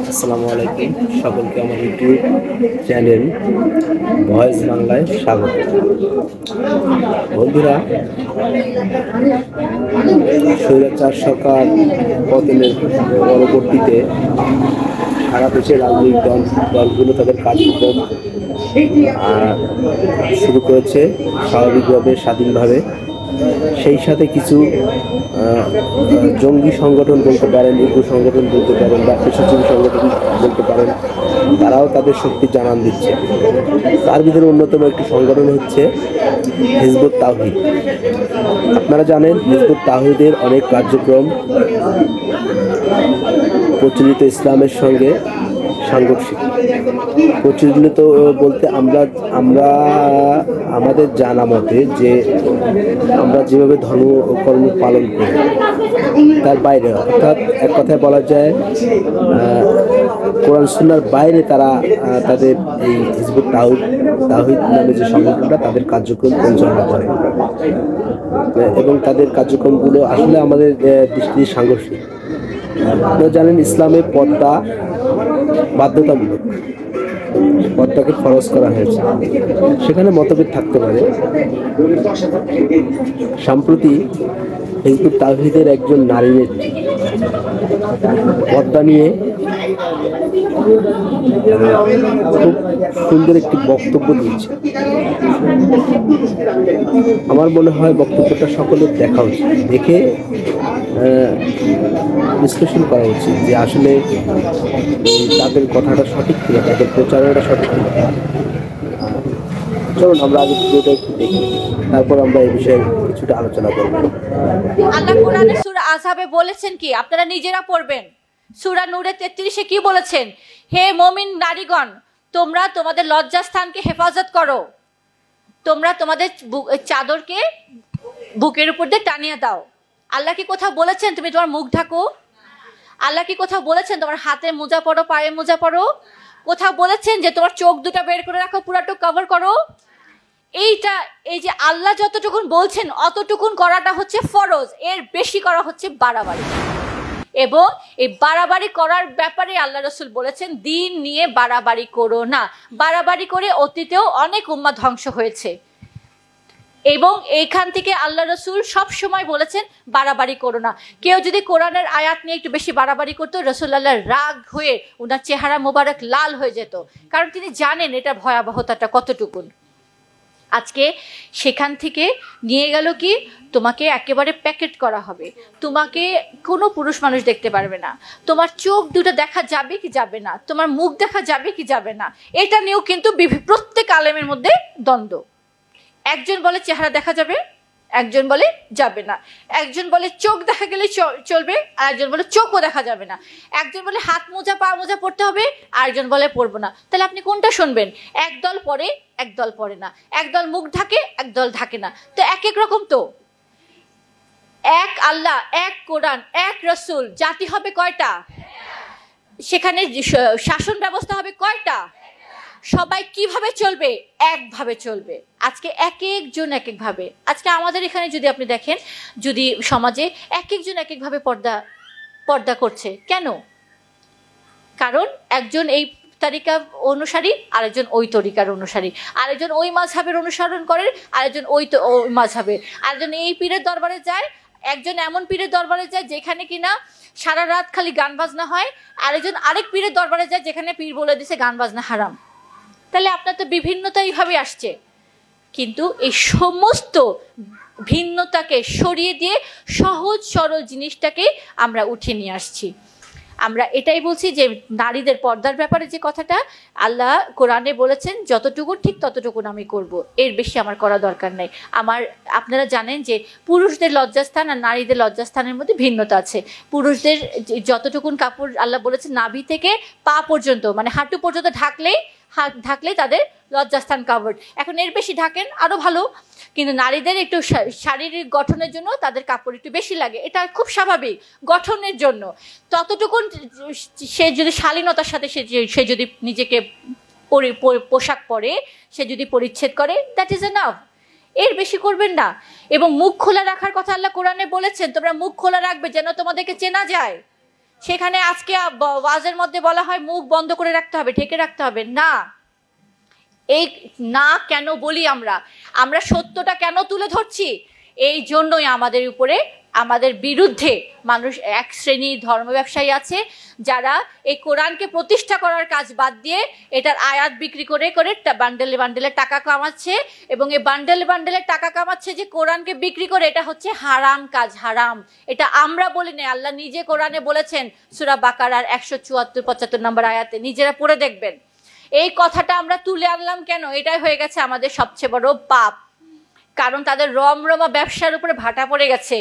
আসসালামু আলাইকুম, সকলকে আমার ইউটিউব চ্যানেল ভয়েস বাংলায় স্বাগত। বন্ধুরা, স্বৈরাচার সরকার পতনের পরবর্তীতে সারা দেশের রাজনৈতিক দলগুলো তাদের কার্যক্রম শুরু করেছে স্বাভাবিকভাবে, স্বাধীনভাবে। সেই সাথে কিছু জঙ্গি সংগঠন বলতে পারেন, উগ্র সংগঠন বলতে পারেন, বা পেশাজীবী সংগঠন বলতে পারেন, তারাও তাদের শক্তি জানান দিচ্ছে। তার ভিতরে অন্যতম একটি সংগঠন হচ্ছে হিজবুত তাওহীদ। আপনারা জানেন, হিজবুত তাওহীদের অনেক কার্যক্রম প্রচলিত ইসলামের সঙ্গে সাংঘর্ষিক। প্রচলিত বলতে আমরা আমাদের জানা মতে যে আমরা যেভাবে ধর্মকর্ম পালন করি তার বাইরে, অর্থাৎ এক কথায় বলা যায় কোরআন সুন্নাহর বাইরে তারা তাদের এই হিজবুত তাওহীদ নামে যে সংগঠনটা তাদের কার্যক্রম পরিচালনা করে, এবং তাদের কার্যক্রমগুলো আসলে আমাদের দৃষ্টিতে সাংঘর্ষিক। আপনারা জানেন, ইসলামে পর্দা বাধ্যতামূলক, পর্দাকে ফরজ করা হয়েছে। সেখানে মতভেদ থাকতে পারে। সম্প্রতি হিজবুত তাওহীদের একজন নারী নেত্রী পর্দা নিয়ে খুব সুন্দর একটি বক্তব্য দিয়েছে। আমার মনে হয় বক্তব্যটা সকলের দেখা উচিত, দেখে বিশ্লেষণ করা উচিত যে আসলে তাদের কথাটা সঠিক কিনা, তাদের প্রচারণাটা সঠিক কিনা। চলুন আমরা আগে ভিডিওটা একটু দেখি, তারপর আমরা এই বিষয়ে কিছুটা আলোচনা করব। আল্লাহ কোরআনে সূরা আযহাবে বলেছেন কি, আপনারা নিজেরা পড়বেন। সূরা নূরে 33-এ কি বলেছেন? হে মুমিন নারীগণ, তোমরা তোমাদের লজ্জাস্থানকে হেফাজত করো, তোমরা তোমাদের চাদরকে বুকের উপর দিয়ে টানিয়ে দাও। আল্লাহ কি কোথাও বলেছেন তুমি তোমার মুখ ঢাকো? আল্লাহ কি কোথাও বলেছেন তোমার হাতে মোজা পরো, পায়ে মোজা পরো? কোথাও বলেছেন যে তোমার চোখ দুটা বের করে রাখো, পুরাটুকু কভার করো? এই যে আল্লাহ যতটুকুন বলছেন অতটুকুন করাটা হচ্ছে ফরজ, এর বেশি করা হচ্ছে বাড়াবাড়ি। এবং এই বাড়াবাড়ি করার ব্যাপারে আল্লাহ রাসূল বলেছেন, দিন নিয়ে বাড়াবাড়ি করো না। বাড়াবাড়ি করে অতীতেও অনেক উম্মাহ ধ্বংস হয়েছে, এবং এইখান থেকে আল্লাহ রাসূল সব সময় বলেছেন বাড়াবাড়ি করো না। কেউ যদি কোরআনের আয়াত নিয়ে একটু বেশি বাড়াবাড়ি করতো, রাসূলুল্লাহ রাগ হয়ে ওনার চেহারা মোবারক লাল হয়ে যেত, কারণ তিনি জানেন এটা ভয়াবহতাটা কতটুকুন। আজকে সেখান থেকে নিয়ে গেল কি, তোমাকে একেবারে প্যাকেট করা হবে, তোমাকে কোনো পুরুষ মানুষ দেখতে পারবে না, তোমার চোখ দুটো দেখা যাবে কি যাবে না, তোমার মুখ দেখা যাবে কি যাবে না। এটা নিয়েও কিন্তু প্রত্যেক আলেমের মধ্যে দ্বন্দ্ব। একজন বলে চেহারা দেখা যাবে, একজন বলে যাবে না, একজন বলে চোখ দেখা গেলে চলবে, আর একজন বলে চোখও দেখা যাবে না, একজন বলে হাত মোজা পা মোজা পড়তে হবে, আর একজন বলে পড়বো না। তাহলে আপনি কোনটা শুনবেন? একদল পড়ে, একদল পড়ে না, একদল মুখ ঢাকে, একদল ঢাকে না। তো এক এক রকম। তো এক আল্লাহ, এক কোরআন, এক রাসূল, জাতি হবে কয়টা? সেখানে শাসন ব্যবস্থা হবে কয়টা? সবাই কিভাবে চলবে? একভাবে চলবে। আজকে এক একজন এক একভাবে। আজকে আমাদের এখানে যদি আপনি দেখেন, যদি সমাজে এক একজন এক একভাবে পর্দা করছে, কেন? কারণ একজন এই তরিকা অনুসারী, আরেকজন ওই তরিকার অনুসারী, আরেকজন ওই মাযহাবের অনুসরণ করেন, আরেকজন ওই মাযহাবের, আরেকজন এই পীরের দরবারে যায়, একজন এমন পীরের দরবারে যায় যেখানে কিনা সারা রাত খালি গান বাজনা হয়, আরেকজন আরেক পীরের দরবারে যায় যেখানে পীর বলে দিছে গান বাজনা হারাম। তাহলে আপনার তো বিভিন্নতা এইভাবে আসছে। কিন্তু এই সমস্ত ভিন্নতাকে সরিয়ে দিয়ে সহজ সরল জিনিসটাকে আমরা উঠিয়ে নিয়ে আসছি। আমরা এটাই বলছি যে নারীদের পর্দার ব্যাপারে যে কথাটা আল্লাহ কোরআনে বলেছেন, যতটুকু ঠিক ততটুকু আমি করব, এর বেশি আমার করা দরকার নেই। আপনারা জানেন যে পুরুষদের লজ্জাস্থান আর নারীদের লজ্জাস্থানের মধ্যে ভিন্নতা আছে। পুরুষদের যতটুকুন কাপড় আল্লাহ বলেছেন নাভি থেকে পা পর্যন্ত, মানে হাঁটু পর্যন্ত ঢাকলেই তাদের লজ্জাস্থান কাভার্ড। এখন এর বেশি ঢাকেন আরো ভালো, কিন্তু নারীদের একটু শারীরিক গঠনের জন্য তাদের কাপড় একটু বেশি লাগে, এটা খুব স্বাভাবিক গঠনের জন্য। ততটুকুন সে যদি শালীনতার সাথে সে যদি নিজেকে পোশাক পরে, সে যদি পরিচ্ছেদ করে, দ্যাট ইজ এনাফ। এর বেশি করবেন না। এবং মুখ খোলা রাখার কথা আল্লাহ কোরআনে বলেছেন, তোমরা মুখ খোলা রাখবে যেন তোমাদেরকে চেনা যায়। সেখানে আজকে ওয়াজের মধ্যে বলা হয় মুখ বন্ধ করে রাখতে হবে, ঢেকে রাখতে হবে। না, এই না কেন বলি আমরা? আমরা সত্যটা কেন তুলে ধরছি? এই জন্যই আমাদের উপরে, আমাদের বিরুদ্ধে মানুষ, এক শ্রেণীর ধর্ম ব্যবসায়ী আছে যারা এই কোরআনকে প্রতিষ্ঠা করার কাজ বাদ দিয়ে এটার আয়াত বিক্রি করে করে বান্ডেলে বান্ডেলে টাকা কামাচ্ছে, এবং এই বান্ডেলে বান্ডেলে টাকা কামাচ্ছে যে কোরআনকে বিক্রি করে। এটা হচ্ছে হারাম কাজ, হারাম। এটা আমরা বলি না, আল্লাহ নিজে কোরআনে বলেছেন সূরা বাকারার 174-75 নম্বর আয়াতে, নিজেরা পড়ে দেখবেন। এই কথাটা আমরা তুলে আনলাম কেন? এটাই হয়ে গেছে আমাদের সবচেয়ে বড় পাপ, কারণ তাদের রমরমা ব্যবসার উপরে ভাটা পড়ে গেছে।